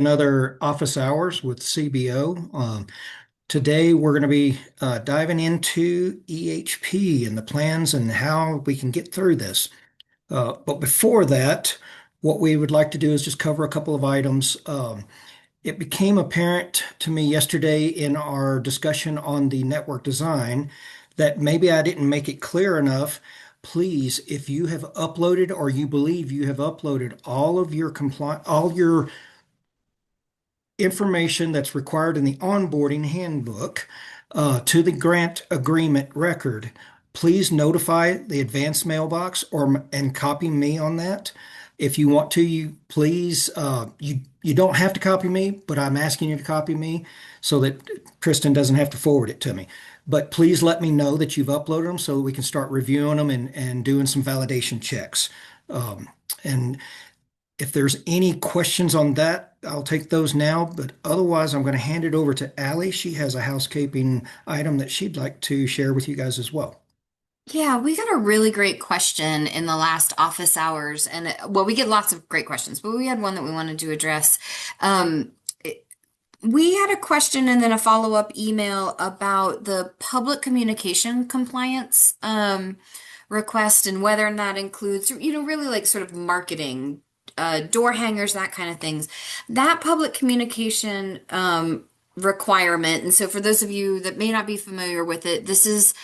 Another office hours with CBO. Today we're going to be diving into EHP and the plans and how we can get through this. But before that, what we would like to do is just cover a couple of items. It became apparent to me yesterday in our discussion on the network design that maybe I didn't make it clear enough. Please, if you have uploaded or you believe you have uploaded all your information that's required in the onboarding handbook to the grant agreement record, please notify the advanced mailbox and copy me on that. If you want to, you please you don't have to copy me, but I'm asking you to copy me so that Kristen doesn't have to forward it to me. But please let me know that you've uploaded them so that we can start reviewing them and doing some validation checks. And if there's any questions on that, I'll take those now, but otherwise I'm going to hand it over to Allie. She has a housekeeping item that she'd like to share with you guys as well. Yeah, we got a really great question in the last office hours. And well, we get lots of great questions, but we had one that we wanted to address. Um, we had a question and then a follow-up email about the public communication compliance request and whether or not includes, really like sort of marketing, door hangers, that kind of things. That public communication requirement. And so for those of you that may not be familiar with it, this is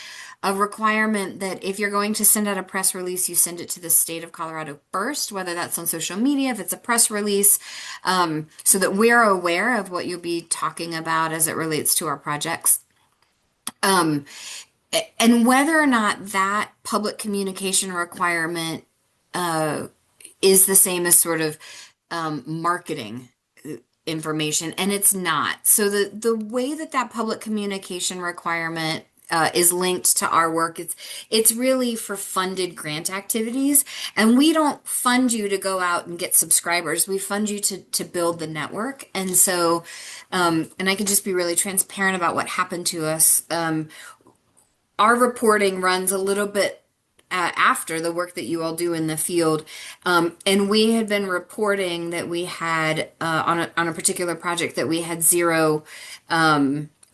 a requirement that if you're going to send out a press release, you send it to the state of Colorado first, whether that's on social media, if it's a press release, so that we're aware of what you'll be talking about as it relates to our projects. Um, and whether or not that public communication requirement is the same as sort of marketing information, and it's not. So the way that that public communication requirement is linked to our work. It's really for funded grant activities, and we don't fund you to go out and get subscribers. We fund you to build the network, and so and I can just be really transparent about what happened to us. Our reporting runs a little bit after the work that you all do in the field. And we had been reporting that we had, on a particular project, that we had zero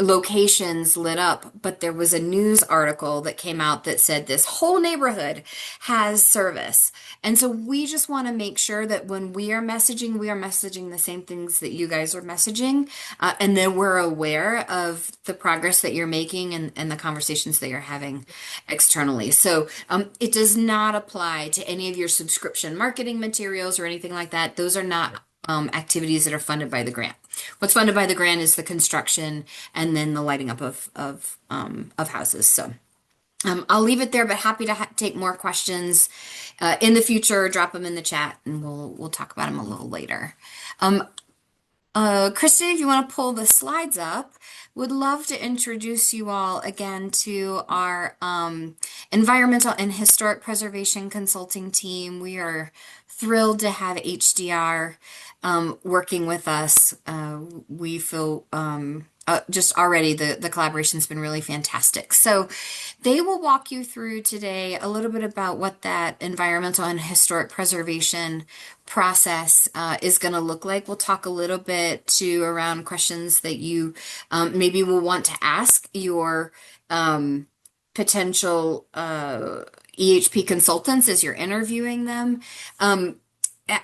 locations lit up, but there was a news article that came out that said this whole neighborhood has service. And so we just want to make sure that when we are messaging the same things that you guys are messaging, and then we're aware of the progress that you're making and the conversations that you're having externally. So it does not apply to any of your subscription marketing materials or anything like that. Those are not activities that are funded by the grant. What's funded by the grant is the construction and then the lighting up of houses. So I'll leave it there, but happy to take more questions in the future. Drop them in the chat, and we'll talk about them a little later. Kristen, if you want to pull the slides up, would love to introduce you all again to our environmental and historic preservation consulting team. We are thrilled to have HDR working with us. We feel just already the collaboration's been really fantastic. So they will walk you through today a little bit about what that environmental and historic preservation process is going to look like. We'll talk a little bit too around questions that you maybe will want to ask your potential EHP consultants as you're interviewing them.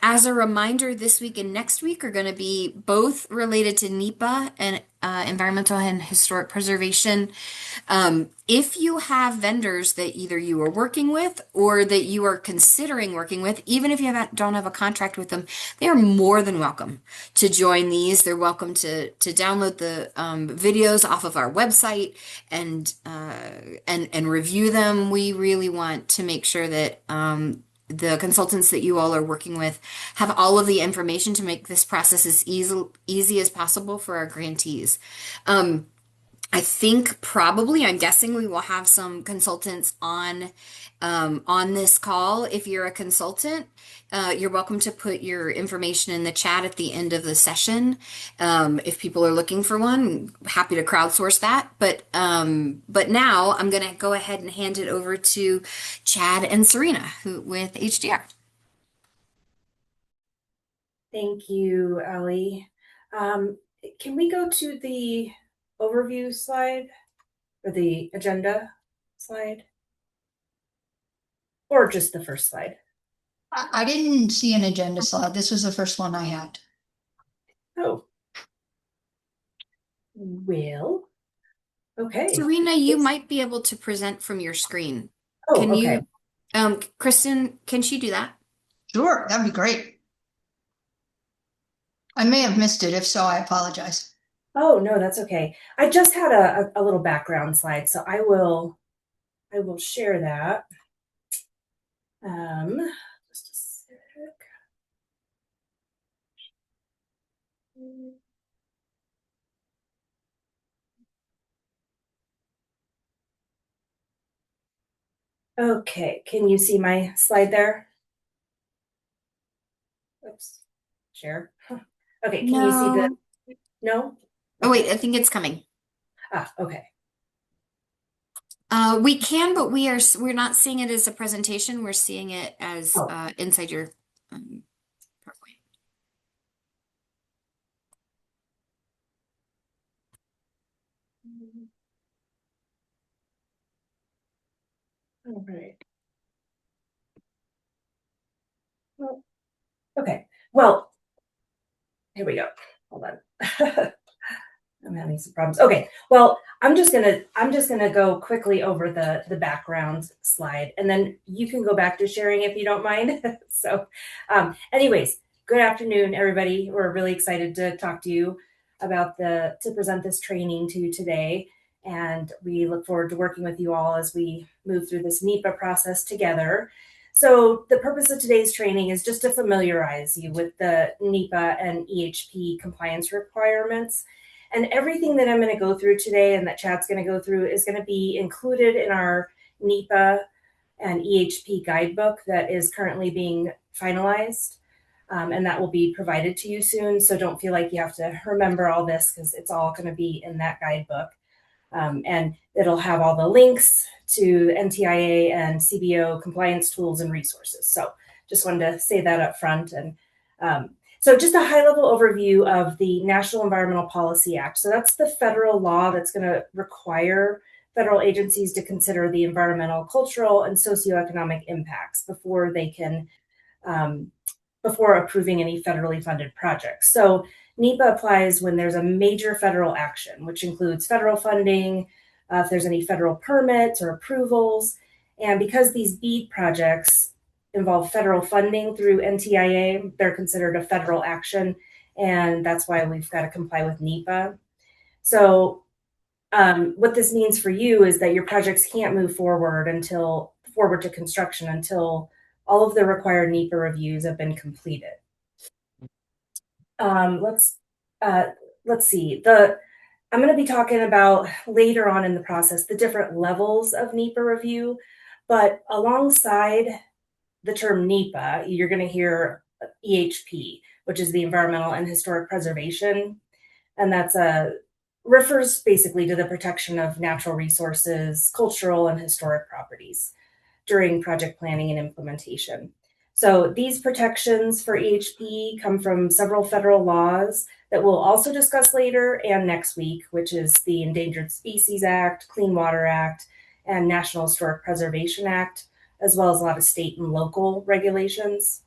As a reminder, this week and next week are going to be both related to NEPA and environmental and historic preservation. If you have vendors that either you are working with or that you are considering working with, even if you don't have a contract with them, they are more than welcome to join these. They're welcome to download the videos off of our website and review them. We really want to make sure that the consultants that you all are working with have all of the information to make this process as easy as possible for our grantees. I think probably, I'm guessing we will have some consultants on this call. If you're a consultant, you're welcome to put your information in the chat at the end of the session. If people are looking for one, happy to crowdsource that. But now I'm going to go ahead and hand it over to Chad and Serena with HDR. Thank you, Ellie. Um, can we go to the overview slide or the agenda slide? Or just the first slide? I didn't see an agenda slide. This was the first one I had. Oh. Well, okay. Serena, you might be able to present from your screen. Oh, Can okay. you, Kristen, can she do that? Sure, that'd be great. I may have missed it. If so, I apologize. Oh, no, that's okay. I just had a little background slide, so I will share that. Just a sec. Okay, can you see my slide there? Oops, share. Okay, can you see the, No. no? Oh, Okay. wait, I think it's coming. Ah, okay. We can, but we're not seeing it as a presentation. We're seeing it as Oh. inside your PowerPoint. All right. Well, okay. Well, here we go. Hold on. I'm having some problems. Okay. Well, I'm just gonna go quickly over the background slide, and then you can go back to sharing if you don't mind. So, anyways, good afternoon, everybody. We're really excited to talk to you about to present this training to you today, and we look forward to working with you all as we move through this NEPA process together. So the purpose of today's training is just to familiarize you with the NEPA and EHP compliance requirements. And everything that I'm going to go through today and that Chad's going to go through is going to be included in our NEPA and EHP guidebook that is currently being finalized. And that will be provided to you soon. So don't feel like you have to remember all this because it's all going to be in that guidebook. And it'll have all the links to NTIA and CBO compliance tools and resources. So just wanted to say that up front. And so just a high level overview of the National Environmental Policy Act. So that's the federal law that's going to require federal agencies to consider the environmental, cultural, and socioeconomic impacts before they can before approving any federally funded projects. So NEPA applies when there's a major federal action, which includes federal funding, if there's any federal permits or approvals. And because these BEAD projects involve federal funding through NTIA, they're considered a federal action. And that's why we've got to comply with NEPA. So what this means for you is that your projects can't move forward to construction until all of the required NEPA reviews have been completed. Um, let's let's see. I'm going to be talking about later on in the process the different levels of NEPA review, but alongside the term NEPA, you're going to hear EHP, which is the Environmental and Historic Preservation, and that's refers basically to the protection of natural resources, cultural and historic properties during project planning and implementation. So these protections for EHP come from several federal laws that we'll also discuss later and next week, which is the Endangered Species Act, Clean Water Act, and National Historic Preservation Act, as well as a lot of state and local regulations.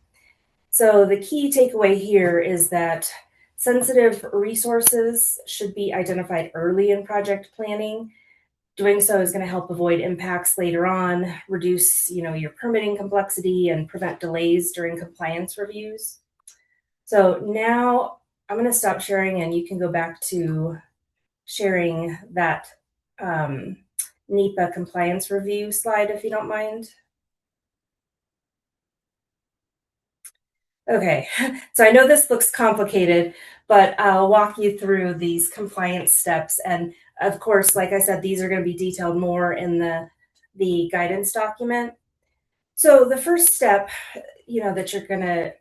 So the key takeaway here is that sensitive resources should be identified early in project planning. Doing so is going to help avoid impacts later on, reduce, your permitting complexity and prevent delays during compliance reviews. So now I'm going to stop sharing and you can go back to sharing that NEPA compliance review slide if you don't mind. Okay, so I know this looks complicated, but I'll walk you through these compliance steps. And of course, like I said, these are going to be detailed more in the guidance document. So the first step, that you're going to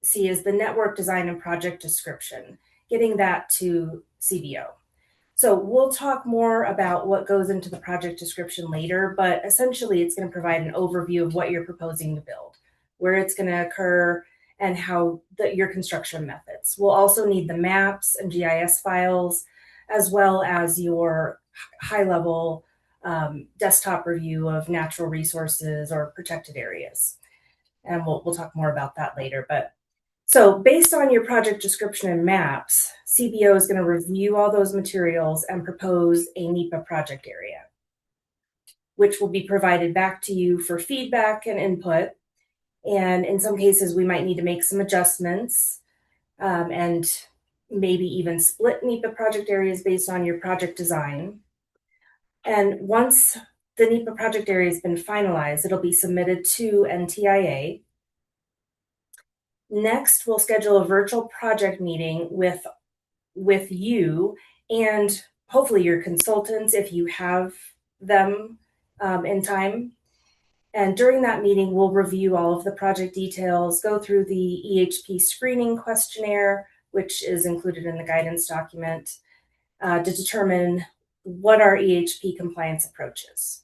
see is the network design and project description, getting that to CBO. So we'll talk more about what goes into the project description later, but essentially it's going to provide an overview of what you're proposing to build, where it's going to occur, and your construction methods. We'll also need the maps and GIS files, as well as your high-level desktop review of natural resources or protected areas. And we'll talk more about that later. But so based on your project description and maps, CBO is going to review all those materials and propose a NEPA project area, which will be provided back to you for feedback and input. And in some cases, we might need to make some adjustments and maybe even split NEPA project areas based on your project design. And once the NEPA project area has been finalized, it'll be submitted to NTIA. Next, we'll schedule a virtual project meeting with you and hopefully your consultants if you have them in time. And during that meeting, we'll review all of the project details, go through the EHP screening questionnaire, which is included in the guidance document, to determine what our EHP compliance approach is.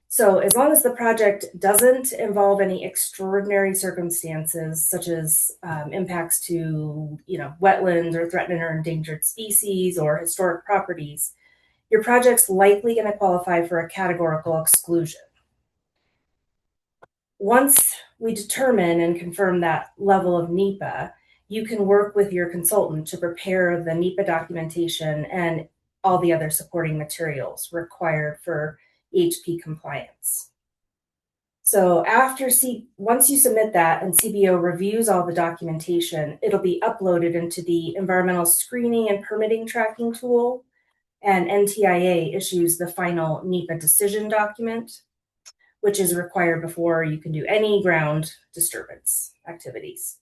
So as long as the project doesn't involve any extraordinary circumstances, such as impacts to wetlands or threatened or endangered species or historic properties, your project's likely going to qualify for a categorical exclusion. Once we determine and confirm that level of NEPA, you can work with your consultant to prepare the NEPA documentation and all the other supporting materials required for EHP compliance. So once you submit that and CBO reviews all the documentation, it'll be uploaded into the environmental screening and permitting tracking tool, and NTIA issues the final NEPA decision document, which is required before you can do any ground disturbance activities.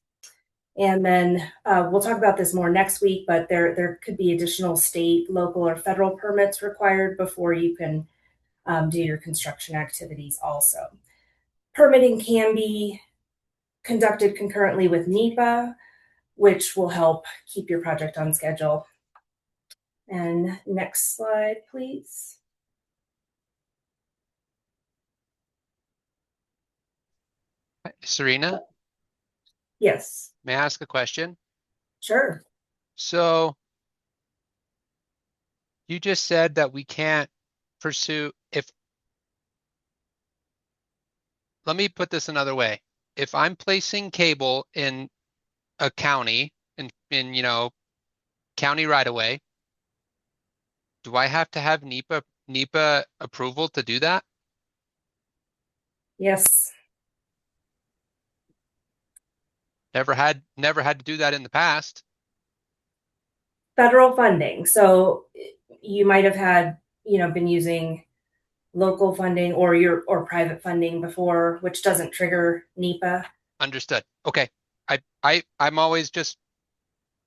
And then we'll talk about this more next week, but there could be additional state, local, or federal permits required before you can do your construction activities also. Permitting can be conducted concurrently with NEPA, which will help keep your project on schedule. And next slide, please. Serena, Yes, may I ask a question? sure. So you just said that we can't pursue let me put this another way. If I'm placing cable in a county in county right of way, do I have to have NEPA approval to do that? Yes. Never had to do that in the past. Federal funding. So you might have had, been using local funding or private funding before, which doesn't trigger NEPA. Understood. Okay. I'm always just,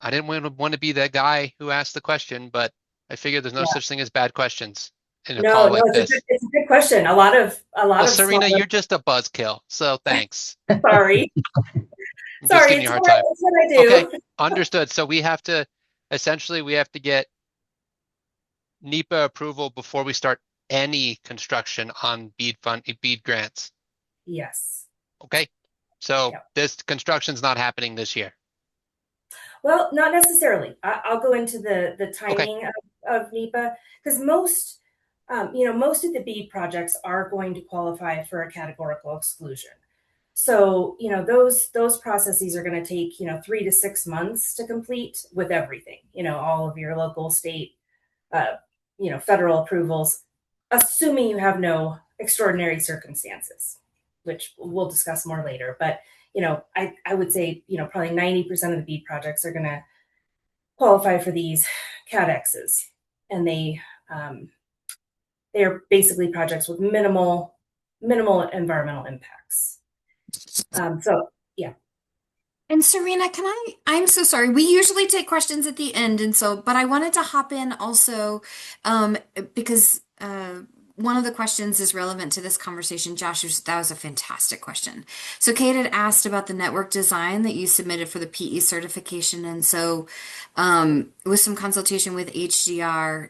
I didn't want to be that guy who asked the question, but I figured there's no such thing as bad questions in a call like this. It's a good question. A lot of Serena, you're just a buzzkill, so thanks. Sorry. I'm Sorry, just giving you a hard time. it's what I do. Okay, understood. So we have to get NEPA approval before we start any construction on BEAD grants. Yes. Okay. So Yeah. this construction's not happening this year. Well, not necessarily. I'll go into the timing of NEPA, because most of the BEAD projects are going to qualify for a categorical exclusion. So, those processes are going to take, 3 to 6 months to complete with everything, all of your local, state, federal approvals, assuming you have no extraordinary circumstances, which we'll discuss more later. But, I would say, probably 90% of the BEAD projects are going to qualify for these CADXs. And they are basically projects with minimal environmental impacts. So yeah. And Serena, I'm so sorry. We usually take questions at the end, but I wanted to hop in also, because one of the questions is relevant to this conversation. Josh, that was a fantastic question. So Kate had asked about the network design that you submitted for the PE certification. And so, with some consultation with HDR,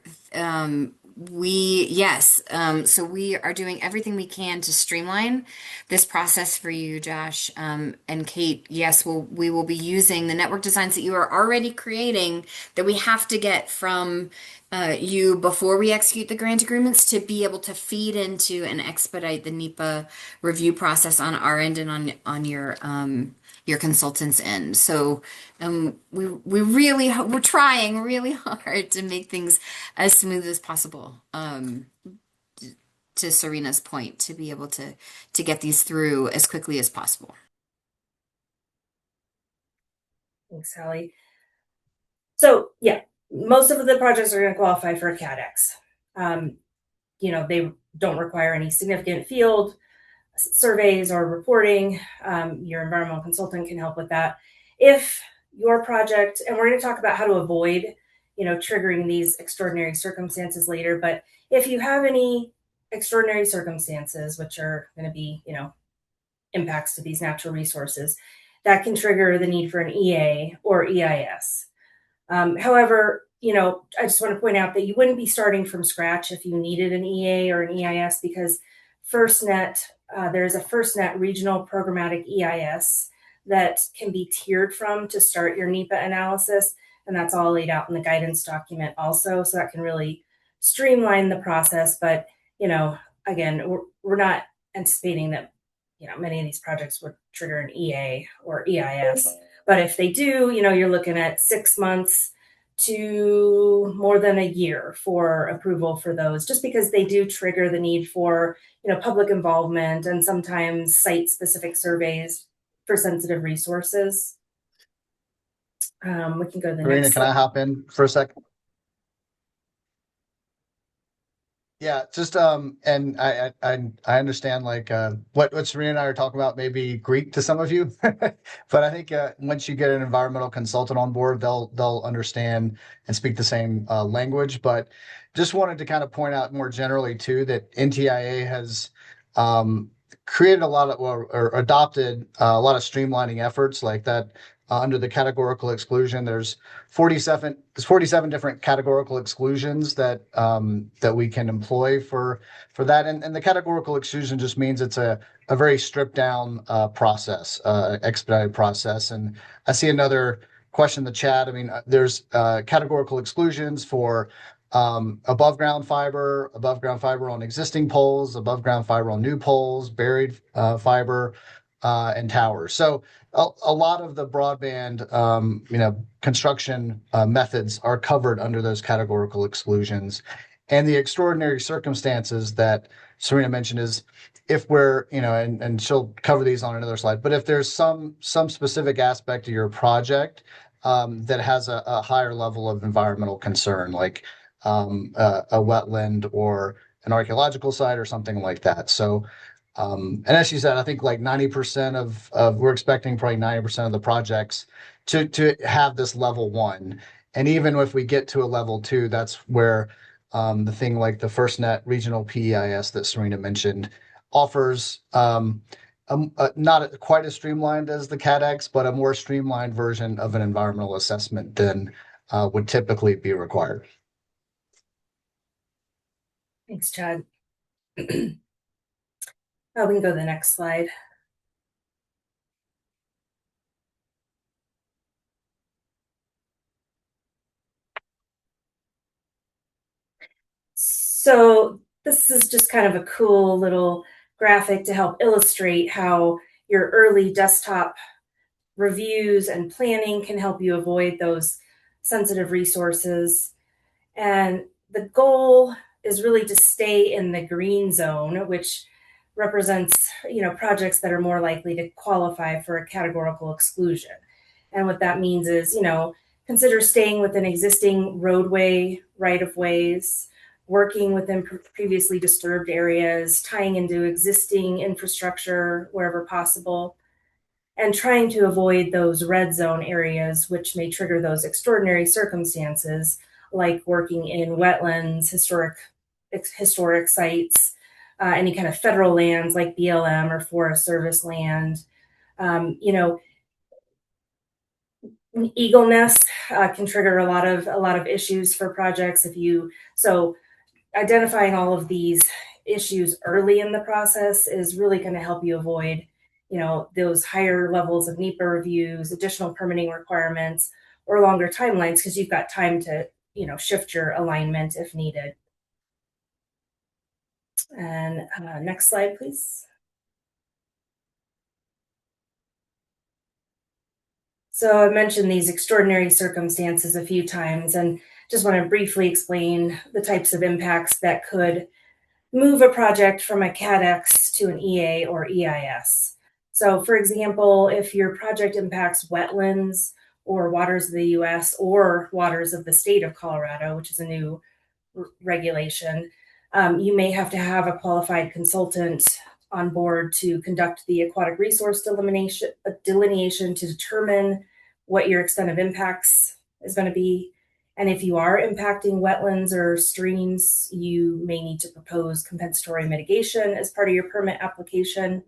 So we are doing everything we can to streamline this process for you, Josh. And Kate, yes, we will be using the network designs that you are already creating that we have to get from you before we execute the grant agreements to be able to feed into and expedite the NEPA review process on our end and on your consultant's end. So we're trying really hard to make things as smooth as possible. To Serena's point, to be able to get these through as quickly as possible. Thanks, Sally. So yeah, most of the projects are going to qualify for a CADX. They don't require any significant field surveys or reporting. Your environmental consultant can help with that. If your project, and we're going to talk about how to avoid, triggering these extraordinary circumstances later, but if you have any extraordinary circumstances, which are going to be, impacts to these natural resources, that can trigger the need for an EA or EIS. However, I just want to point out that you wouldn't be starting from scratch if you needed an EA or an EIS, because there's a FirstNet regional programmatic EIS that can be tiered from to start your NEPA analysis. And that's all laid out in the guidance document also. So that can really streamline the process. But, again, we're not anticipating that, many of these projects would trigger an EA or EIS. But if they do, you're looking at 6 months to more than a year for approval for those, just because they do trigger the need for, public involvement and sometimes site-specific surveys for sensitive resources. We can go to the Serena, next can I slide. hop in for a second? Yeah, just and I understand like what Serena and I are talking about may be Greek to some of you, but I think once you get an environmental consultant on board, they'll understand and speak the same language. But just wanted to kind of point out more generally too that NTIA has created a lot of or adopted a lot of streamlining efforts like that. Under the categorical exclusion, there's 47 different categorical exclusions that we can employ for that. And the categorical exclusion just means it's a very stripped down process, expedited process. And I see another question in the chat. I mean, there's categorical exclusions for above ground fiber on existing poles, above ground fiber on new poles, buried fiber, and towers. So a lot of the broadband, construction methods are covered under those categorical exclusions. And the extraordinary circumstances that Serena mentioned is if we're, and she'll cover these on another slide, but if there's some specific aspect of your project that has a higher level of environmental concern, like a wetland or an archaeological site or something like that. So and as you said, I think like 90% of we're expecting probably 90% of the projects to have this level 1. And even if we get to a level 2, that's where the thing like the FirstNet regional PEIS that Serena mentioned offers not quite as streamlined as the CADX, but a more streamlined version of an environmental assessment than would typically be required. Thanks, Chad. We can go to the next slide. So this is just kind of a cool little graphic to help illustrate how your early desktop reviews and planning can help you avoid those sensitive resources. And the goal is really to stay in the green zone, which represents, projects that are more likely to qualify for a categorical exclusion. And what that means is, consider staying within existing roadway right-of-ways, working within previously disturbed areas, tying into existing infrastructure wherever possible, and trying to avoid those red zone areas, which may trigger those extraordinary circumstances, like working in wetlands, historic sites, any kind of federal lands like BLM or Forest Service land. Eagle nests can trigger a lot of issues for projects. identifying all of these issues early in the process is really going to help you avoid, those higher levels of NEPA reviews, additional permitting requirements, or longer timelines because you've got time to, shift your alignment if needed. And next slide, please. So I mentioned these extraordinary circumstances a few times and just want to briefly explain the types of impacts that could move a project from a CADX to an EA or EIS. So for example, if your project impacts wetlands or waters of the US or waters of the state of Colorado, which is a new regulation, you may have to have a qualified consultant on board to conduct the aquatic resource delineation to determine what your extent of impacts is going to be. And if you are impacting wetlands or streams, you may need to propose compensatory mitigation as part of your permit application.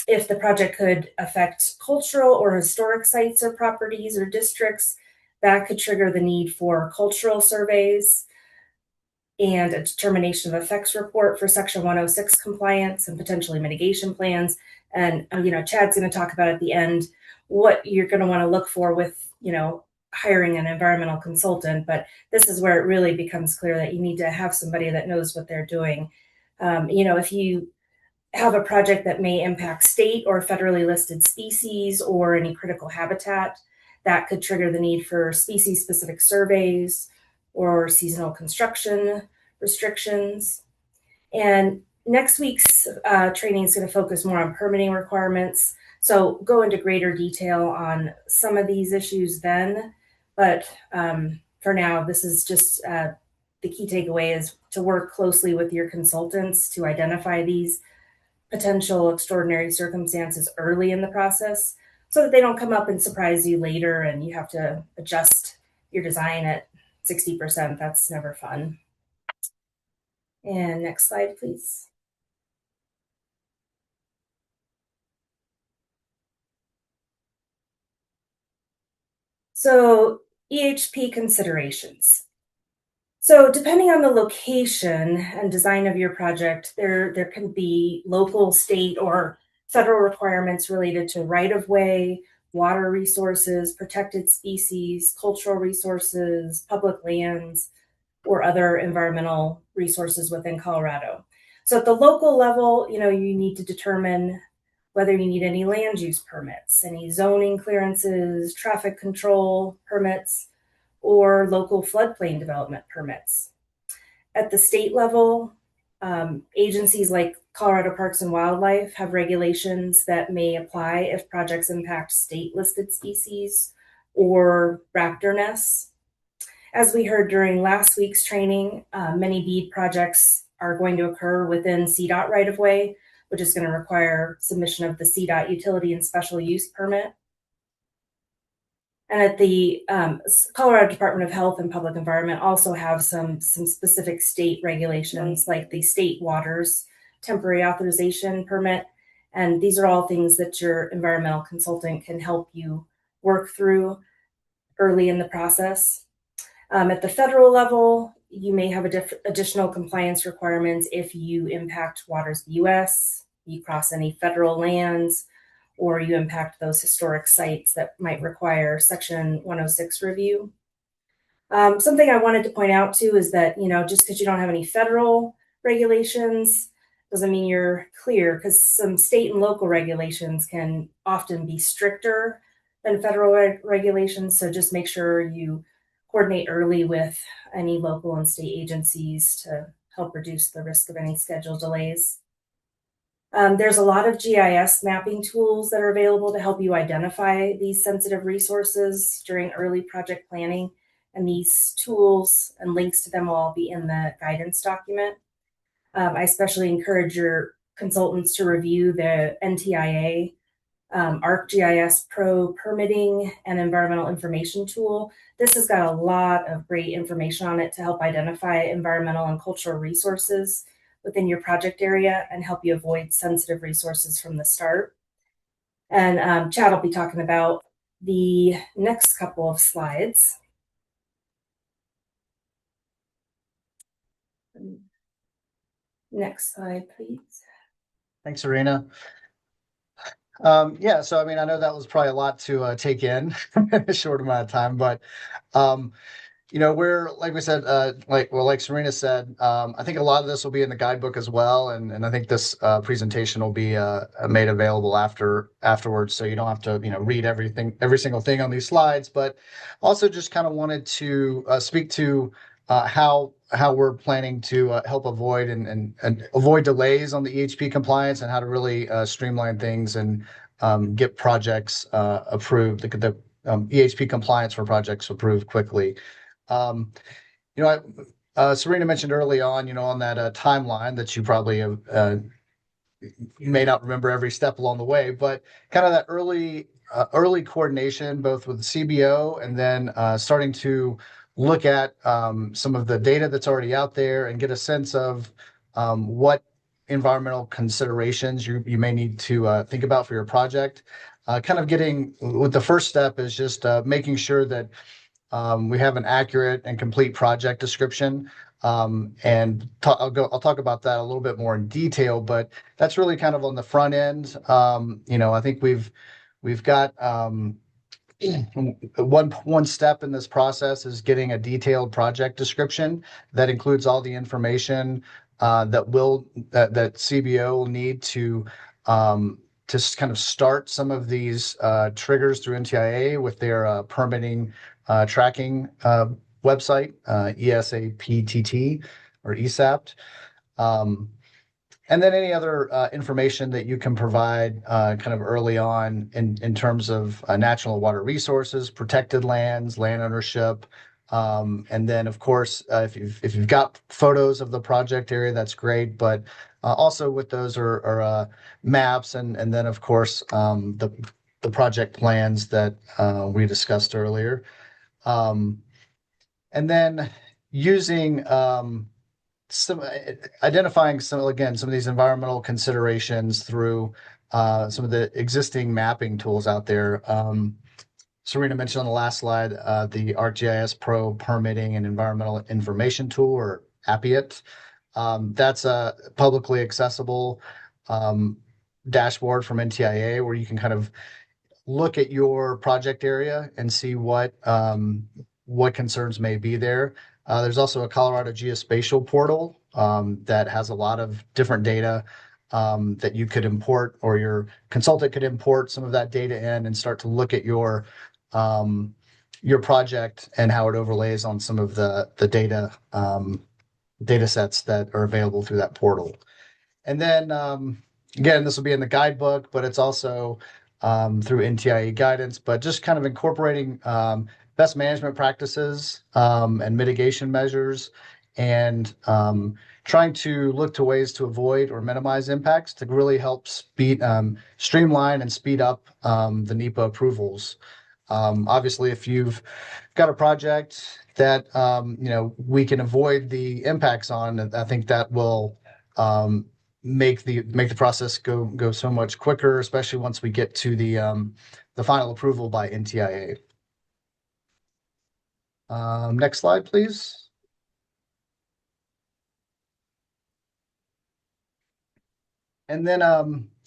If the project could affect cultural or historic sites or properties or districts, that could trigger the need for cultural surveys and a determination of effects report for Section 106 compliance and potentially mitigation plans. And, Chad's going to talk about at the end what you're going to want to look for with, hiring an environmental consultant. But this is where it really becomes clear that you need to have somebody that knows what they're doing. If you have a project that may impact state or federally listed species or any critical habitat, that could trigger the need for species-specific surveys or seasonal construction restrictions. And next week's training is going to focus more on permitting requirements. So go into greater detail on some of these issues then. But for now, this is just the key takeaway is to work closely with your consultants to identify these potential extraordinary circumstances early in the process so that they don't come up and surprise you later and you have to adjust your design at 60%. That's never fun. And next slide, please. So EHP considerations. So depending on the location and design of your project, there can be local, state, or federal requirements related to right-of-way, water resources, protected species, cultural resources, public lands, or other environmental resources within Colorado. So at the local level, you need to determine whether you need any land use permits, any zoning clearances, traffic control permits, or local floodplain development permits. At the state level, agencies like Colorado Parks and Wildlife have regulations that may apply if projects impact state listed species or raptor nests. As we heard during last week's training, many BEAD projects are going to occur within CDOT right-of-way, which is going to require submission of the CDOT utility and special use permit. And at the Colorado Department of Health and Public Environment also have some specific state regulations like the state waters temporary authorization permit. And these are all things that your environmental consultant can help you work through early in the process. At the federal level, you may have additional compliance requirements if you impact waters of the US, you cross any federal lands, or you impact those historic sites that might require Section 106 review. Something I wanted to point out too is that, just because you don't have any federal regulations doesn't mean you're clear, because some state and local regulations can often be stricter than federal regulations. So just make sure you coordinate early with any local and state agencies to help reduce the risk of any schedule delays. There's a lot of GIS mapping tools that are available to help you identify these sensitive resources during early project planning. And these tools and links to them will all be in the guidance document. I especially encourage your consultants to review the NTIA ArcGIS Pro permitting and environmental information tool. This has got a lot of great information on it to help identify environmental and cultural resources within your project area and help you avoid sensitive resources from the start. And Chad will be talking about the next couple of slides. Next slide, please. Thanks, Serena. Yeah, so I mean, I know that was probably a lot to take in in a short amount of time, but um, we're like we said, like Serena said, I think a lot of this will be in the guidebook as well, and I think this presentation will be made available afterwards, so you don't have to read every single thing on these slides. But also just kind of wanted to speak to how we're planning to help avoid and avoid delays on the EHP compliance and how to really streamline things and get projects approved, the EHP compliance for projects approved quickly. Um, Serena mentioned early on, on that timeline that you probably you may not remember every step along the way, but kind of that early coordination, both with the CBO and then starting to look at some of the data that's already out there and get a sense of what environmental considerations you may need to think about for your project. Kind of getting with the first step is just making sure that we have an accurate and complete project description. I'll talk about that a little bit more in detail, but that's really kind of on the front end. I think we've got one step in this process is getting a detailed project description that includes all the information that CBO will need to kind of start some of these triggers through NTIA with their permitting tracking website, ESAPTT or ESAPT. And then any other information that you can provide kind of early on in terms of natural water resources, protected lands, land ownership. And then, of course, if you've got photos of the project area, that's great. But also with those are maps and then, of course, the project plans that we discussed earlier. And then using identifying some of these environmental considerations through some of the existing mapping tools out there. Serena mentioned on the last slide the ArcGIS Pro Permitting and Environmental Information Tool, or APIET. That's a publicly accessible dashboard from NTIA where you can kind of look at your project area and see what concerns may be there. There's also a Colorado Geospatial portal that has a lot of different data that you could import, or your consultant could import some of that data in and start to look at your project and how it overlays on some of the data sets that are available through that portal. And then again, this will be in the guidebook, but it's also through NTIA guidance, but just kind of incorporating best management practices and mitigation measures, and trying to look to ways to avoid or minimize impacts to really help streamline and speed up the NEPA approvals. Obviously, if you've got a project that we can avoid the impacts on, I think that will make the process go so much quicker, especially once we get to the final approval by NTIA. Next slide, please. And then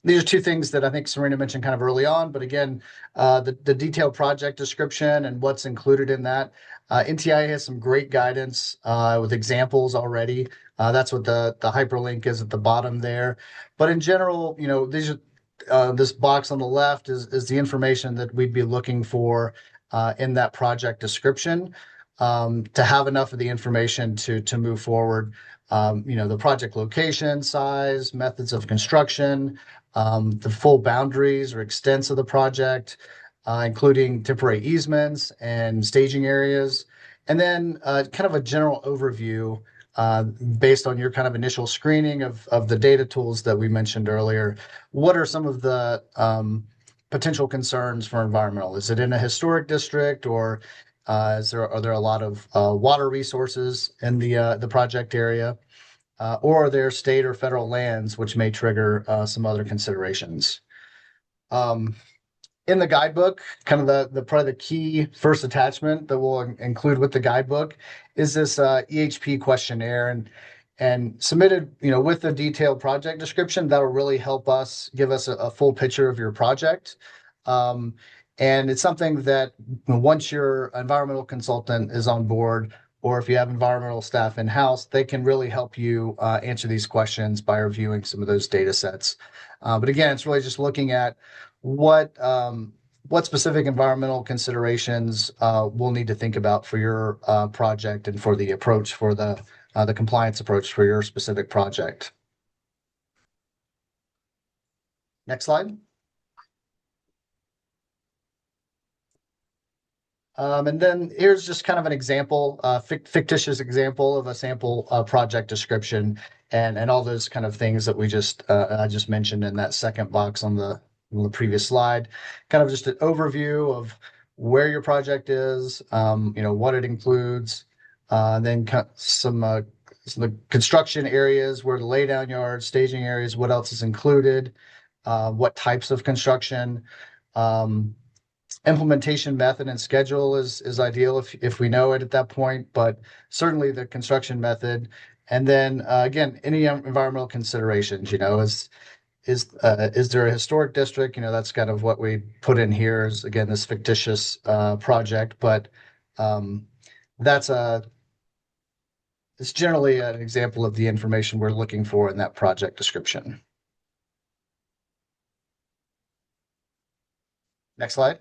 these are two things that I think Serena mentioned kind of early on, but again, the detailed project description and what's included in that. NTIA has some great guidance with examples already. That's what the hyperlink is at the bottom there. But in general, these are this box on the left is the information that we'd be looking for in that project description to have enough of the information to move forward. The project location, size, methods of construction, the full boundaries or extents of the project, including temporary easements and staging areas, and then kind of a general overview based on your kind of initial screening of the data tools that we mentioned earlier. What are some of the potential concerns for environmental? Is it in a historic district, or are there a lot of water resources in the project area, or are there state or federal lands which may trigger some other considerations? In the guidebook, kind of probably the key first attachment that we'll include with the guidebook is this EHP questionnaire, and submitted, with a detailed project description. That'll really help us give us a full picture of your project. And it's something that once your environmental consultant is on board, or if you have environmental staff in-house, they can really help you answer these questions by reviewing some of those data sets. But again, it's really just looking at what specific environmental considerations we'll need to think about for your project and for the approach for the compliance approach for your specific project. Next slide. And then here's just kind of an example, fictitious example of a sample project description, and all those kind of things that I just mentioned in that second box on the previous slide. Kind of just an overview of where your project is, what it includes, then some the construction areas, where the laydown yards, staging areas, what else is included, what types of construction. Implementation method and schedule is ideal if we know it at that point, but certainly the construction method. And then again, any environmental considerations, is there a historic district? That's kind of what we put in here is, again, this fictitious project, but it's generally an example of the information we're looking for in that project description. Next slide.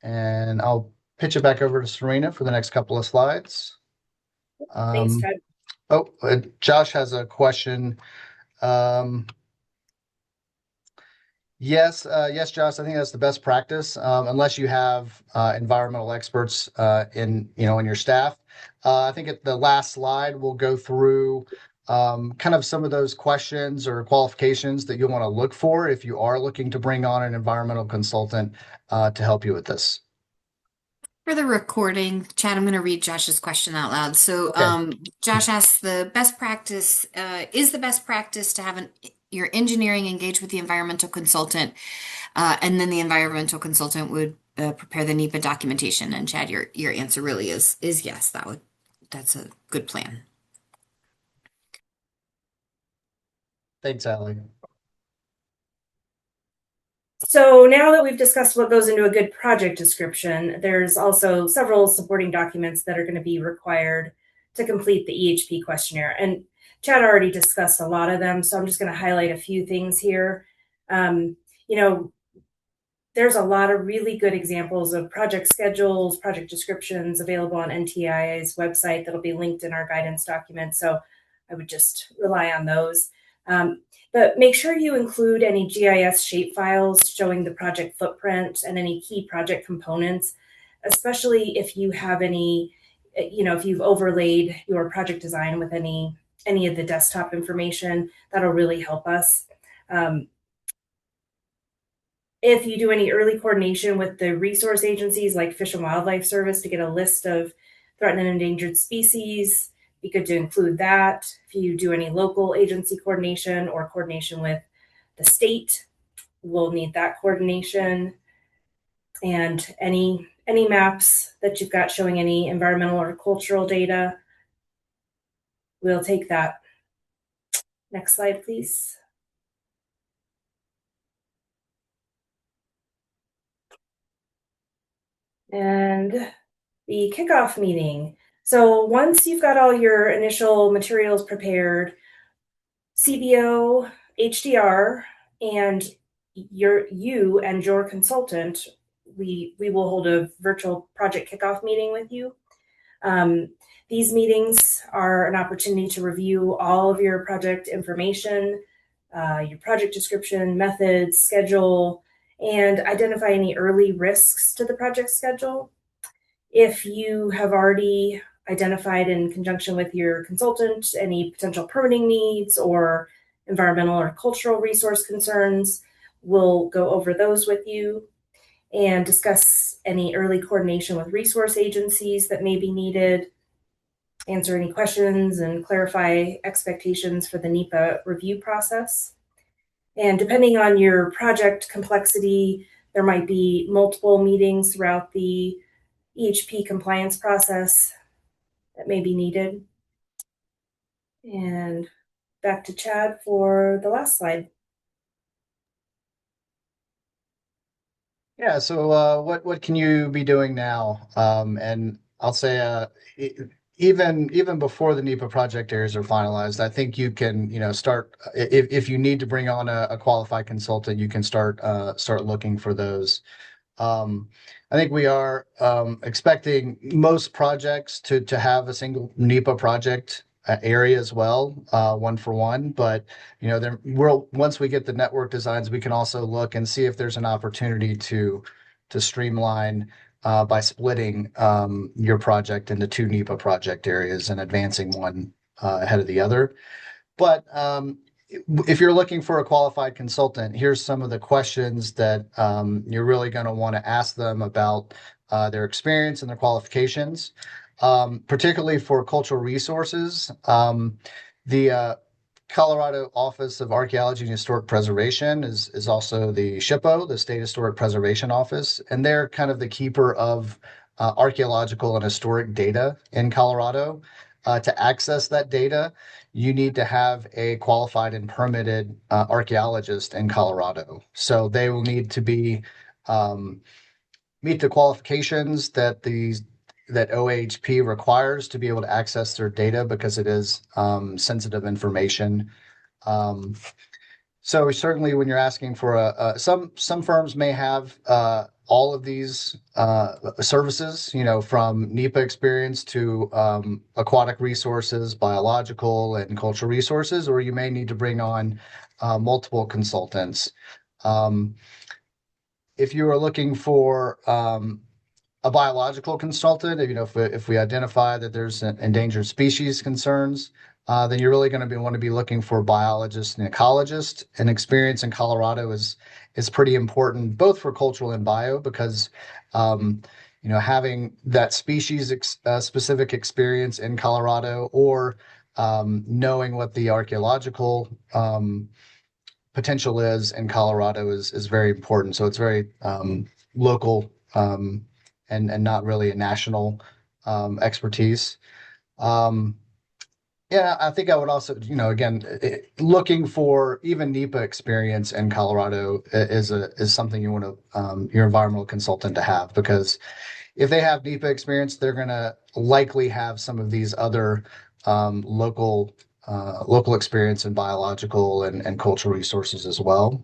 And I'll pitch it back over to Serena for the next couple of slides. Thanks, Ted. Josh has a question. Yes, Josh, I think that's the best practice, unless you have environmental experts in your staff. I think at the last slide, we'll go through kind of some of those questions or qualifications that you'll want to look for if you are looking to bring on an environmental consultant to help you with this. For the recording, Chad, I'm going to read Josh's question out loud. So, Okay. Josh asks, is the best practice to have your engineering engage with the environmental consultant, and then the environmental consultant would prepare the NEPA documentation? And Chad, your answer really is yes. That's a good plan. Thanks, Allie. So now that we've discussed what goes into a good project description, there's also several supporting documents that are going to be required to complete the EHP questionnaire. And Chad already discussed a lot of them, so I'm just going to highlight a few things here. There's a lot of really good examples of project schedules, project descriptions available on NTIA's website that'll be linked in our guidance document. So I would just rely on those. But make sure you include any GIS shapefiles showing the project footprint and any key project components, especially if you have if you've overlaid your project design with any of the desktop information. That'll really help us. If you do any early coordination with the resource agencies like Fish and Wildlife Service to get a list of threatened and endangered species, be good to include that. If you do any local agency coordination or coordination with the state, we'll need that coordination. And any maps that you've got showing any environmental or cultural data, we'll take that. Next slide, please. And the kickoff meeting. So once you've got all your initial materials prepared, CBO, HDR, and you and your consultant, we will hold a virtual project kickoff meeting with you. These meetings are an opportunity to review all of your project information, your project description, methods, schedule, and identify any early risks to the project schedule. If you have already identified in conjunction with your consultant any potential permitting needs or environmental or cultural resource concerns, we'll go over those with you and discuss any early coordination with resource agencies that may be needed, answer any questions, and clarify expectations for the NEPA review process. And depending on your project complexity, there might be multiple meetings throughout the EHP compliance process that may be needed. And back to Chad for the last slide. Yeah, so what can you be doing now? And I'll say even before the NEPA project areas are finalized, I think you can, start if you need to bring on a qualified consultant, you can start looking for those. Um, I think we are expecting most projects to have a single NEPA project area as well, one for one. But then once we get the network designs, we can also look and see if there's an opportunity to streamline by splitting your project into two NEPA project areas and advancing one ahead of the other. But if you're looking for a qualified consultant, here's some of the questions that you're really going to want to ask them about their experience and their qualifications, particularly for cultural resources. The Colorado Office of Archaeology and Historic Preservation is also the SHPO, the State Historic Preservation Office, and they're kind of the keeper of archaeological and historic data in Colorado. To access that data, you need to have a qualified and permitted archaeologist in Colorado. So they will need to be meet the qualifications that OAHP requires to be able to access their data because it is sensitive information. Um, so certainly, when you're asking for some firms may have all of these services, from NEPA experience to aquatic resources, biological and cultural resources, or you may need to bring on multiple consultants. Um, if you are looking for a biological consultant, if we identify that there's an endangered species concerns, then you're really going to want to be looking for biologists and ecologists. And experience in Colorado is pretty important, both for cultural and bio, because having that specific experience in Colorado, or knowing what the archaeological potential is in Colorado is very important. So it's very local. And not really a national expertise. Um, yeah, I think I would also, again, looking for even NEPA experience in Colorado is something you want your environmental consultant to have, because if they have NEPA experience, they're going to likely have some of these other local experience in biological and cultural resources as well.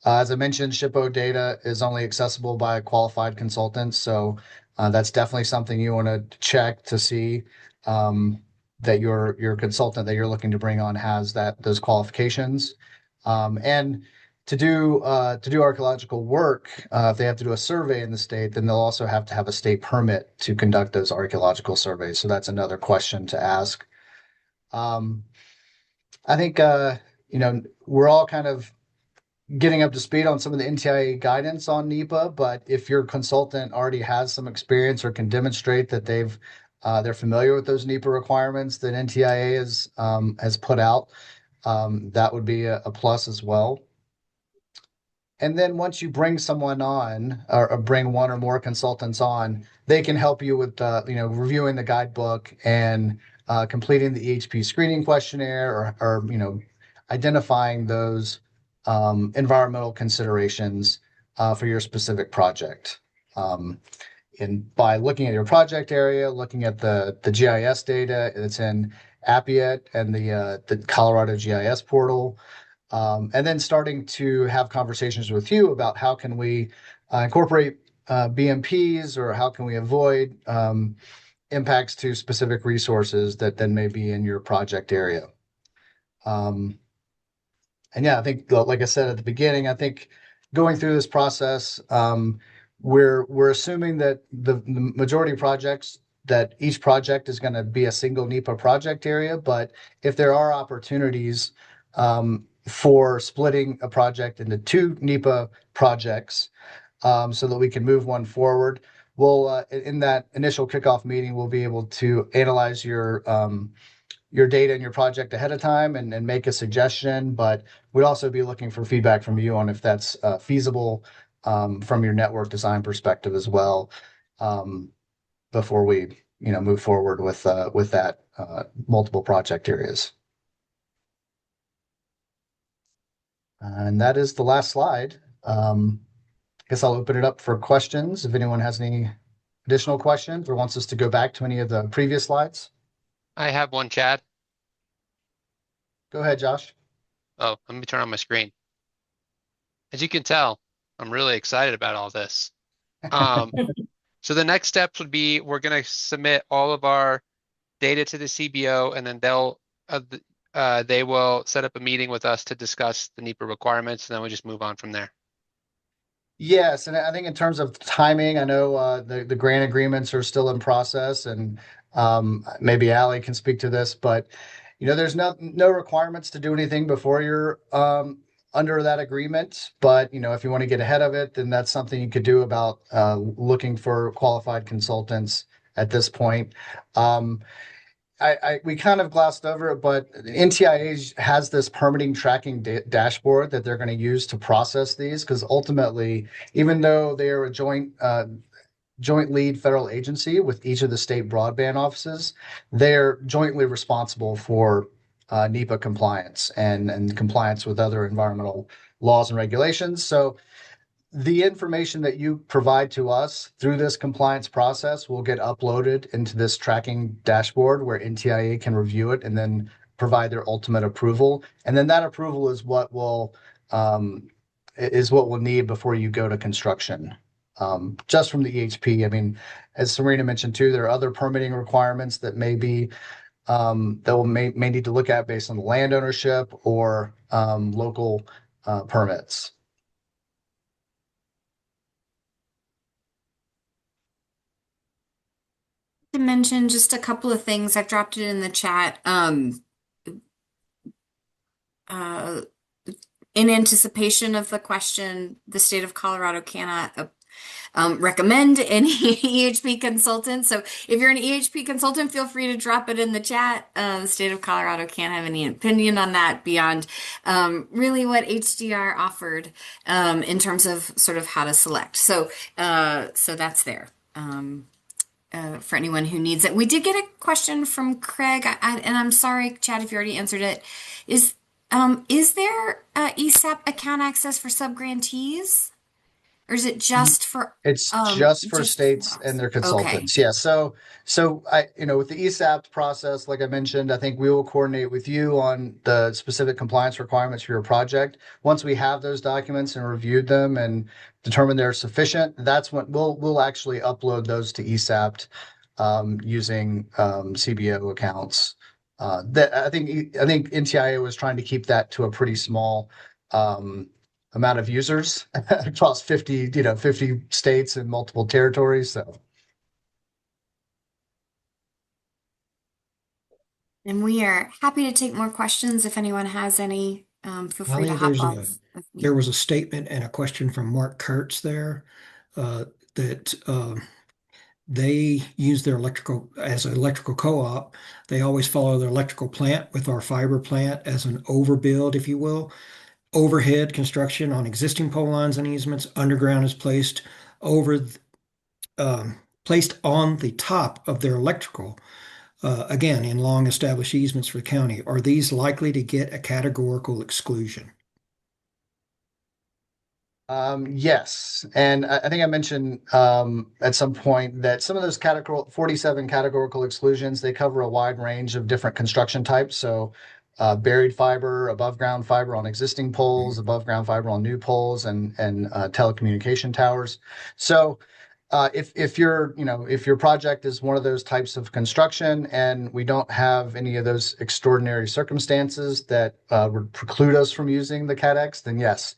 As I mentioned, SHPO data is only accessible by qualified consultants, so that's definitely something you want to check to see that your consultant that you're looking to bring on has those qualifications. And to do archaeological work, if they have to do a survey in the state, then they'll also have to have a state permit to conduct those archaeological surveys. So that's another question to ask. Um, I think we're all kind of getting up to speed on some of the NTIA guidance on NEPA, but if your consultant already has some experience or can demonstrate that they're familiar with those NEPA requirements that NTIA has put out, that would be a plus as well. And then once you bring someone on, or bring one or more consultants on, they can help you with reviewing the guidebook and completing the EHP screening questionnaire, or identifying those environmental considerations for your specific project. And by looking at your project area, looking at the GIS data that's in Appiet and the Colorado GIS portal, and then starting to have conversations with you about how can we incorporate BMPs, or how can we avoid impacts to specific resources that then may be in your project area. And yeah, I think, like I said at the beginning, I think going through this process, we're assuming that the majority of projects, that each project is going to be a single NEPA project area. But if there are opportunities for splitting a project into two NEPA projects, so that we can move one forward, we'll in that initial kickoff meeting, we'll be able to analyze your data and your project ahead of time and make a suggestion, but we'd also be looking for feedback from you on if that's feasible from your network design perspective as well. before we, move forward with that multiple project areas. And that is the last slide. I guess I'll open it up for questions if anyone has any additional questions or wants us to go back to any of the previous slides. I have one, Chad. Go ahead, Josh. Oh, let me turn on my screen. As you can tell, I'm really excited about all this. So the next steps would be we're going to submit all of our data to the CBO, and then they will set up a meeting with us to discuss the NEPA requirements, and then we'll just move on from there. Yes, and I think in terms of timing, I know the grant agreements are still in process, and maybe Allie can speak to this, but there's no requirements to do anything before you're under that agreement. But if you want to get ahead of it, then that's something you could do about looking for qualified consultants at this point. We kind of glossed over it, but NTIA has this permitting tracking dashboard that they're going to use to process these, because ultimately, even though they are a joint lead federal agency with each of the state broadband offices, they're jointly responsible for NEPA compliance and compliance with other environmental laws and regulations. So the information that you provide to us through this compliance process will get uploaded into this tracking dashboard where NTIA can review it and then provide their ultimate approval. And then that approval is what we'll need before you go to construction. Just from the EHP. I mean, as Serena mentioned too, there are other permitting requirements that may need to look at based on the land ownership or local permits. To mention just a couple of things. I've dropped it in the chat. In anticipation of the question, the state of Colorado cannot recommend any EHP consultant. So if you're an EHP consultant, feel free to drop it in the chat. The state of Colorado can't have any opinion on that beyond really what HDR offered in terms of sort of how to select. So that's there. For anyone who needs it. We did get a question from Craig, and I'm sorry, Chad, if you already answered it. Is there ESAP account access for subgrantees? Or is it just for It's just for states and their consultants. Okay. Yeah. So I, with the ESAP process, like I mentioned, I think we will coordinate with you on the specific compliance requirements for your project. Once we have those documents and reviewed them and determine they're sufficient, that's when we'll actually upload those to ESAP using CBO accounts. That I think NTIA was trying to keep that to a pretty small amount of users across 50 states and multiple territories. So. And we are happy to take more questions if anyone has any. Feel free to hop on. There was a statement and a question from Mark Kurtz there that they use their as an electrical co-op. They always follow their electrical plant with our fiber plant as an overbuild, if you will. Overhead construction on existing pole lines and easements. Underground is placed placed on the top of their electrical. Again, in long established easements for the county. Are these likely to get a categorical exclusion? Yes. And I think I mentioned at some point that some of those 47 categorical exclusions, they cover a wide range of different construction types. So buried fiber, above ground fiber on existing poles, above ground fiber on new poles, and telecommunication towers. So if your project is one of those types of construction and we don't have any of those extraordinary circumstances that would preclude us from using the CADX, then yes.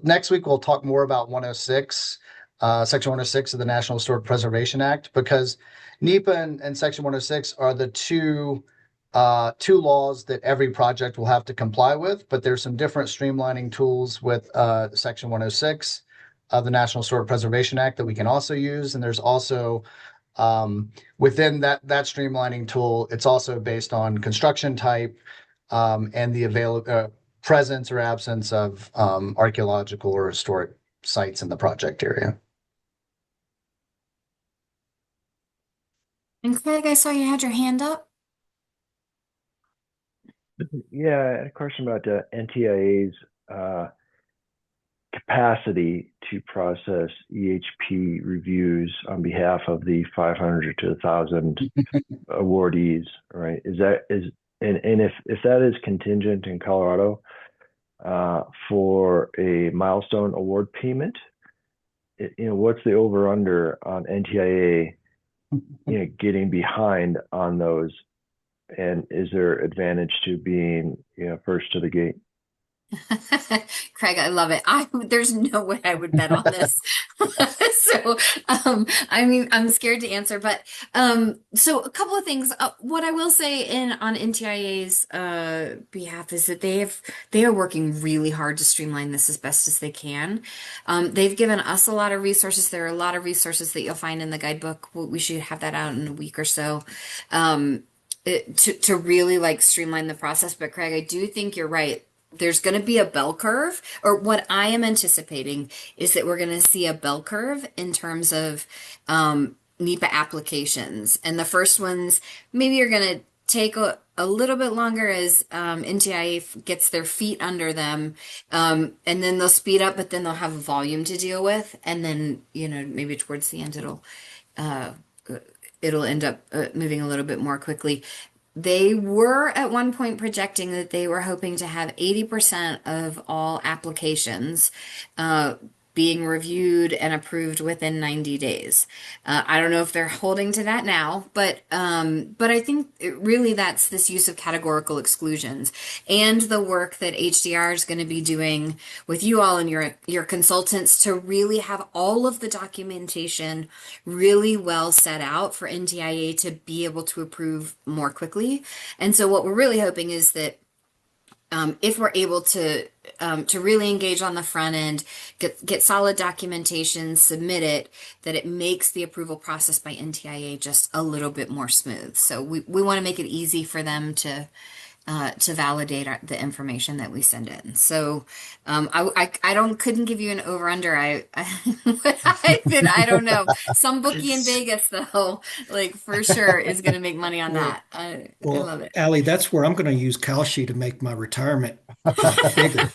Next week we'll talk more about 106, Section 106 of the National Historic Preservation Act, because NEPA and Section 106 are the two laws that every project will have to comply with, but there's some different streamlining tools with Section 106 of the National Historic Preservation Act that we can also use. And there's also within that streamlining tool, it's also based on construction type and the presence or absence of archaeological or historic sites in the project area. And Craig, I saw you had your hand up. Yeah, I had a question about NTIA's uh, capacity to process EHP reviews on behalf of the 500 to 1,000 awardees, right? And if that is contingent in Colorado for a milestone award payment, what's the over under on NTIA, getting behind on those, and is there advantage to being, first to the gate? Craig, I love it. There's no way I would bet on this. So, I mean, I'm scared to answer, but so a couple of things. What I will say in on NTIA's behalf is that they are working really hard to streamline this as best as they can. They've given us a lot of resources. There are a lot of resources that you'll find in the guidebook. We should have that out in a week or so. To really like streamline the process. But Craig, I do think you're right. There's going to be a bell curve, or what I am anticipating is that we're going to see a bell curve in terms of NEPA applications. And the first ones maybe are going to take a little bit longer as NTIA gets their feet under them. And then they'll speed up, but then they'll have volume to deal with. And then, maybe towards the end, uh, it'll end up moving a little bit more quickly. They were at one point projecting that they were hoping to have 80% of all applications being reviewed and approved within 90 days. I don't know if they're holding to that now, but I think really that's this use of categorical exclusions and the work that HDR is going to be doing with you all and your consultants to really have all of the documentation really well set out for NTIA to be able to approve more quickly. And so what we're really hoping is that if we're able to really engage on the front end, get solid documentation, submit it, that it makes the approval process by NTIA just a little bit more smooth. So we want to make it easy for them to validate the information that we send in. So I couldn't give you an over under. I don't know. Some bookie in Vegas though, like for sure is going to make money on Well, that. I well, love it. Allie, that's where I'm going to use Kalshi to make my retirement bigger.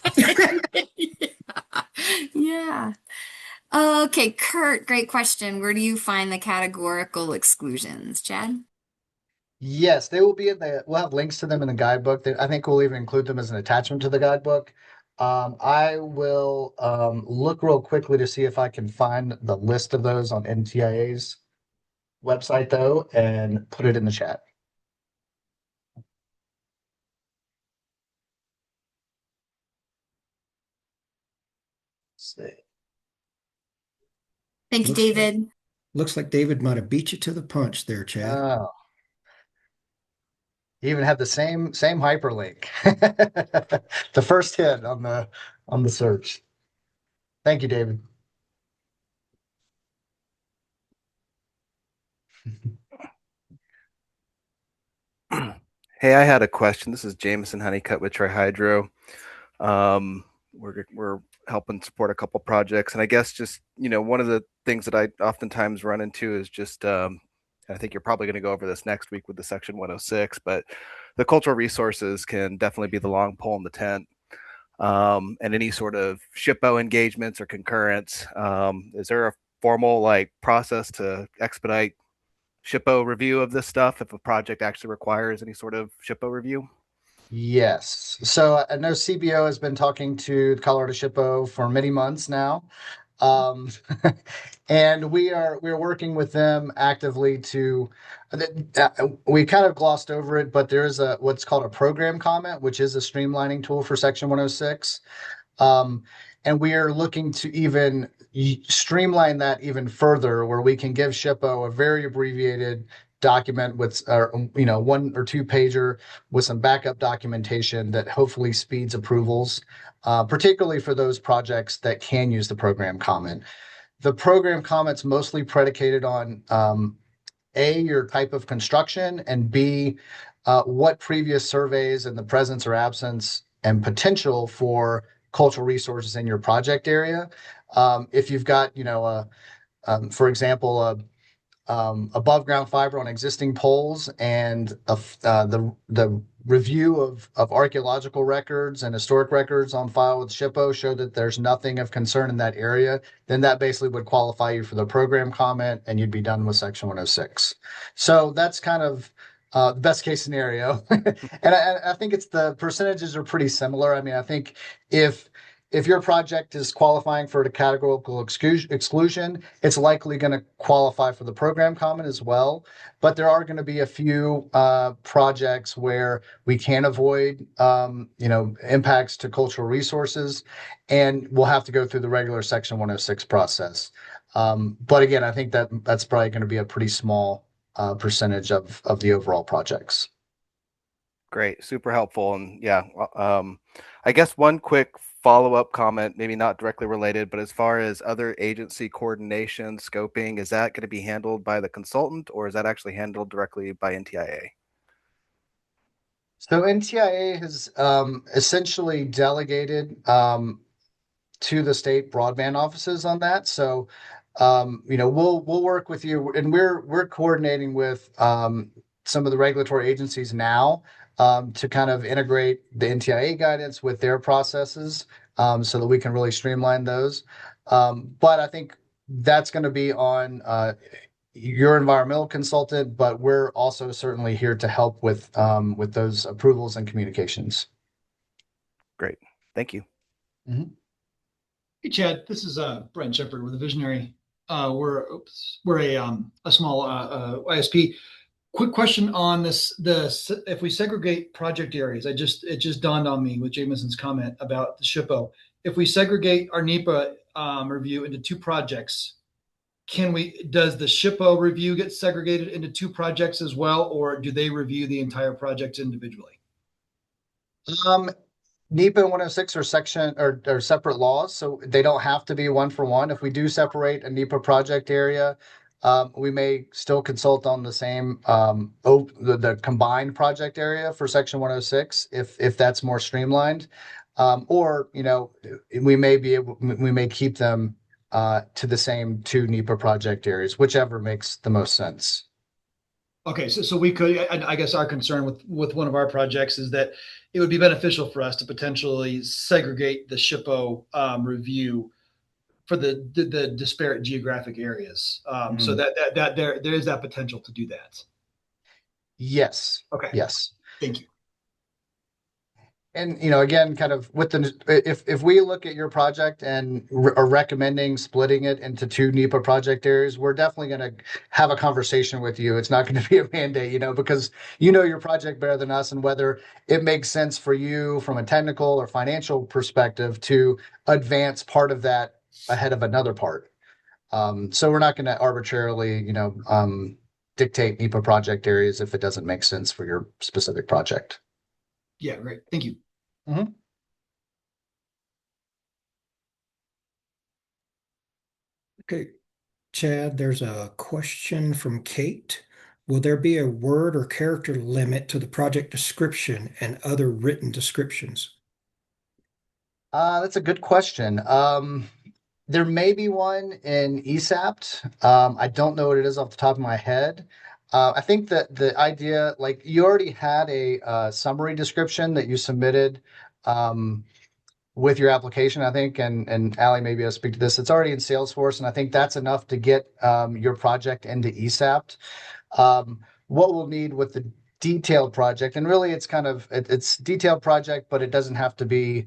Yeah. Okay, Kurt, great question. Where do you find the categorical exclusions, Chad? Yes, they will be we'll have links to them in the guidebook. I think we'll even include them as an attachment to the guidebook. I will look real quickly to see if I can find the list of those on NTIA's website though, and put it in the chat. Let's see. Thank you, Looks like David. looks like David might have beat you to the punch there, Chad. Oh, you even have the same hyperlink. The first hit on the search. Thank you, David. Hey, I had a question. This is Jameson Honeycutt with Trihydro. We're helping support a couple projects, and I guess just one of the things that I oftentimes run into is just I think you're probably going to go over this next week with the Section 106, but the cultural resources can definitely be the long pole in the tent. And any sort of SHPO engagements or concurrence. Is there a formal process to expedite SHPO review of this stuff if a project actually requires any sort of SHPO review? Yes. So I know CBO has been talking to Colorado SHPO for many months now. Um, and we're working with them actively to we kind of glossed over it, but there is what's called a program comment, which is a streamlining tool for Section 106. And we are looking to even streamline that even further, where we can give SHPO a very abbreviated document with, 1 or 2 pager with some backup documentation that hopefully speeds approvals, particularly for those projects that can use the program comment. The program comment's mostly predicated on A, your type of construction, and B, what previous surveys and the presence or absence and potential for cultural resources in your project area. If you've got, for example, above ground fiber on existing poles and the review of archaeological records and historic records on file with SHPO show that there's nothing of concern in that area, then that basically would qualify you for the program comment and you'd be done with section 106. So that's kind of the best case scenario. And I think it's the percentages are pretty similar. I mean, I think if your project is qualifying for the categorical exclusion, it's likely going to qualify for the program comment as well. But there are going to be a few projects where we can avoid, impacts to cultural resources, and we'll have to go through the regular Section 106 process. But again, I think that's probably going to be a pretty small percentage of the overall projects. Great, super helpful. And yeah, I guess one quick follow-up comment, maybe not directly related, but as far as other agency coordination, scoping, is that going to be handled by the consultant or is that actually handled directly by NTIA? So NTIA has essentially delegated to the state broadband offices on that. So we'll work with you, and we're coordinating with some of the regulatory agencies now to kind of integrate the NTIA guidance with their processes so that we can really streamline those. But I think that's going to be on your environmental consultant, but we're also certainly here to help with those approvals and communications. Great. Thank you. Mm-hmm. Hey, Chad, this is Brent Shepard with a Visionary. We're a small ISP. Quick question on this. If we segregate project areas, it just dawned on me with Jamison's comment about the SHPO. If we segregate our NEPA review into two projects, does the SHPO review get segregated into two projects as well, or do they review the entire project individually? NEPA and 106 are separate laws, so they don't have to be one for one. If we do separate a NEPA project area, we may still consult on the same the combined project area for section 106 if that's more streamlined. Or we may keep them to the same two NEPA project areas, whichever makes the most sense. Okay, so we could, I guess our concern with one of our projects is that it would be beneficial for us to potentially segregate the SHPO review for the disparate geographic areas. So that there is that potential to do that. Yes. Okay. Yes. Thank you. And again, kind of with if we look at your project and are recommending splitting it into two NEPA project areas, we're definitely going to have a conversation with you. It's not going to be a mandate, because your project better than us, and whether it makes sense for you from a technical or financial perspective to advance part of that ahead of another part. So we're not going to arbitrarily, dictate NEPA project areas if it doesn't make sense for your specific project. Yeah, great. Thank you. Mm-hmm. Okay, Chad, there's a question from Kate. Will there be a word or character limit to the project description and other written descriptions? That's a good question. There may be one in ESAPT. I don't know what it is off the top of my head. I think that the idea, like you already had a summary description that you submitted with your application, I think, and Allie, maybe I'll speak to this. It's already in Salesforce, and I think that's enough to get your project into ESAPT. What we'll need with the detailed project, and really it's detailed project, but it doesn't have to be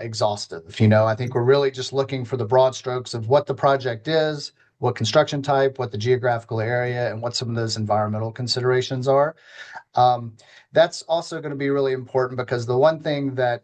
exhaustive. I think we're really just looking for the broad strokes of what the project is, what construction type, what the geographical area, and what some of those environmental considerations are. That's also going to be really important because the one thing that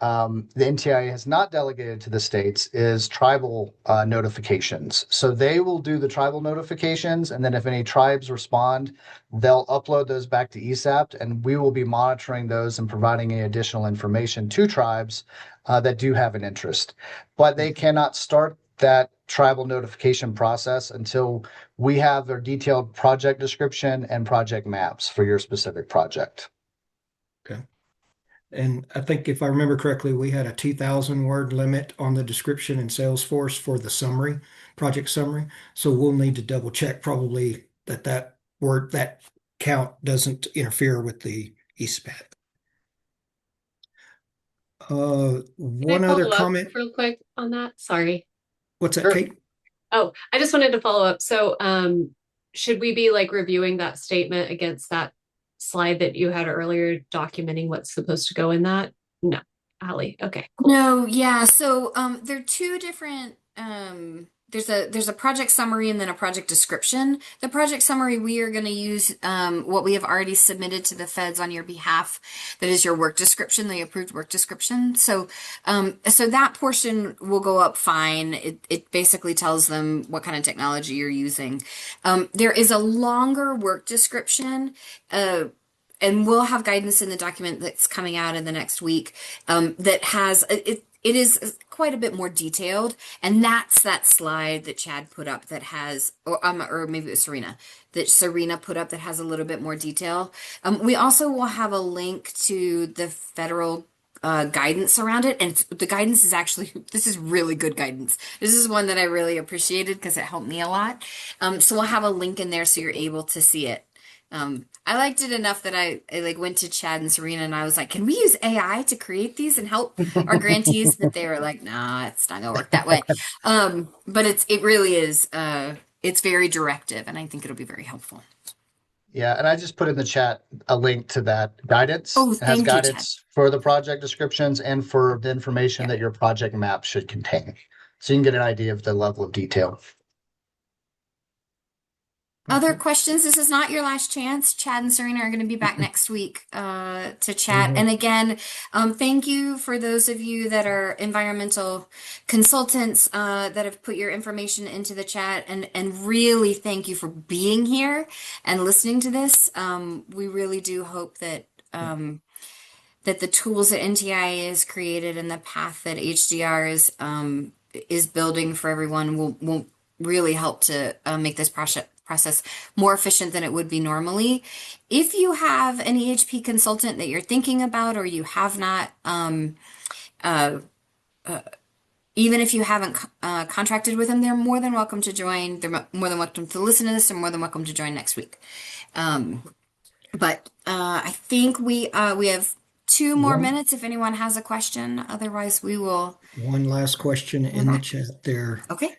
the NTIA has not delegated to the states is tribal notifications. So they will do the tribal notifications, and then if any tribes respond, they'll upload those back to ESAPT, and we will be monitoring those and providing any additional information to tribes that do have an interest. But they cannot start that tribal notification process until we have their detailed project description and project maps for your specific project. Okay. And I think if I remember correctly, we had a 2,000 word limit on the description in Salesforce for the summary, project summary. So we'll need to double check probably that word, that count doesn't interfere with the ESPAD. Can One I other follow up comment. real quick on that? Sorry. What's that, Sure. Kate? Oh, I just wanted to follow up. So, should we be like reviewing that statement against that slide that you had earlier, documenting what's supposed to go in that? No, Allie. Okay, cool. No, yeah. So there are two different there's a project summary and then a project description. The project summary, we are going to use what we have already submitted to the feds on your behalf. That is your work description, the approved work description. So so that portion will go up fine. It basically tells them what kind of technology you're using. There is a longer work description. And we'll have guidance in the document that's coming out in the next week that has it is quite a bit more detailed, and that's that slide that Chad put up that has, or maybe it was Serena, that Serena put up that has a little bit more detail. We also will have a link to the federal guidance around it, and the guidance is actually, this is really good guidance. This is one that I really appreciated because it helped me a lot. So we'll have a link in there so you're able to see it. I liked it enough that I like went to Chad and Serena and I was like, can we use AI to create these and help our grantees? But they were like, nah, it's not gonna work that way. But it really is it's very directive, and I think it'll be very helpful. Yeah, and I just put in the chat a link to that guidance. Oh, It has thank you, Chad. guidance for the project descriptions and for the information that your project map should contain. So you can get an idea of the level of detail. Other questions? This is not your last chance. Chad and Serena are going to be back next week to chat. And again, thank you for those of you that are environmental consultants that have put your information into the chat. And really thank you for being here and listening to this. We really do hope that that the tools that NTIA has created and the path that HDR is building for everyone will really help to make this process more efficient than it would be normally. If you have an EHP consultant that you're thinking about or you have not, even if you haven't contracted with them, they're more than welcome to join. They're more than welcome to listen to this. They're more than welcome to join next week. But I think we have 2 more minutes if anyone has a question. Otherwise, we will. One last question in the chat there. Okay.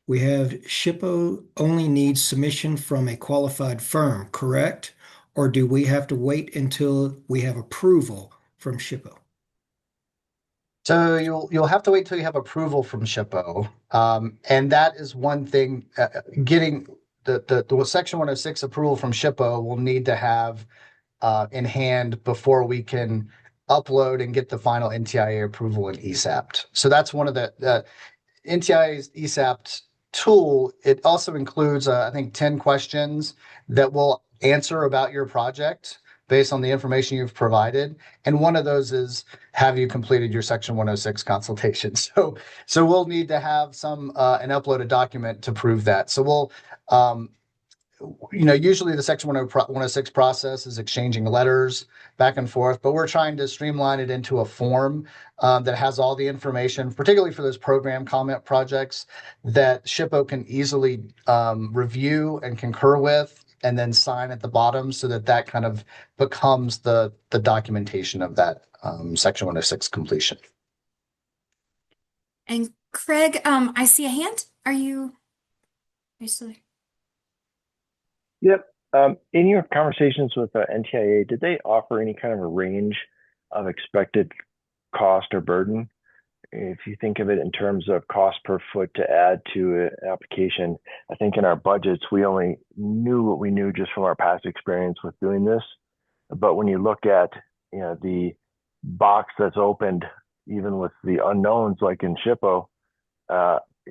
We have SHPO only needs submission from a qualified firm, correct? Or do we have to wait until we have approval from SHPO? So you'll have to wait till you have approval from SHPO. And that is one thing, getting the Section 106 approval from SHPO will need to have in hand before we can upload and get the final NTIA approval in ESAPT. So that's one of the NTIA's ESAPT tool. It also includes, I think, 10 questions that will answer about your project based on the information you've provided. And one of those is, have you completed your Section 106 consultation? So we'll need to have an uploaded document to prove that. So we'll, usually the Section 106 process is exchanging letters back and forth, but we're trying to streamline it into a form that has all the information, particularly for those program comment projects that SHPO can easily review and concur with, and then sign at the bottom so that kind of becomes the documentation of that Section 106 completion. And Craig, I see a hand. Are you still there? Yep. In your conversations with NTIA, did they offer any kind of a range of expected cost or burden? If you think of it in terms of cost per foot to add to an application, I think in our budgets, we only knew what we knew just from our past experience with doing this. But when you look at, the box that's opened, even with the unknowns like in SHPO,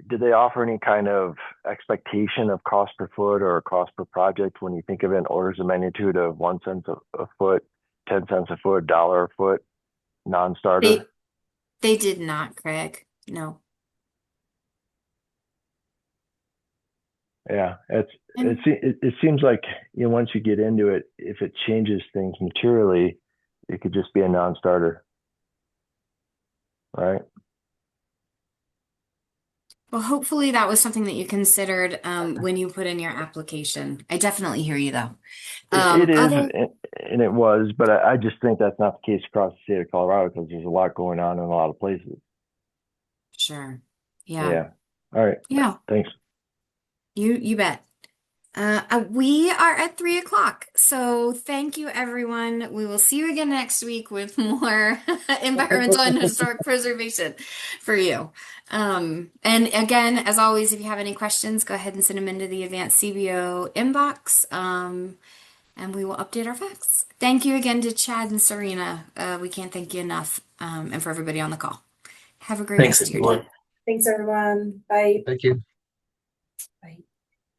did they offer any kind of expectation of cost per foot or cost per project when you think of it in orders of magnitude of 1 cent a foot, 10 cents a foot, $1 a foot, non-starter? They did not, Craig. No. Yeah, it seems like once you get into it, if it changes things materially, it could just be a non-starter, right? Well, hopefully that was something that you considered when you put in your application. I definitely hear you though. It is, Other, and it was, but I just think that's not the case across the state of Colorado because there's a lot going on in a lot of places. sure. Yeah. Yeah. All right. Yeah. Thanks. You bet. We are at 3 o'clock. So thank you, everyone. We will see you again next week with more environmental and historic preservation for you. And again, as always, if you have any questions, go ahead and send them into the Advanced CBO inbox. And we will update our facts. Thank you again to Chad and Serena. We can't thank you enough. And for everybody on the call. Have a great Thanks, rest of your day. everyone. Thanks, everyone. Bye. Thank you.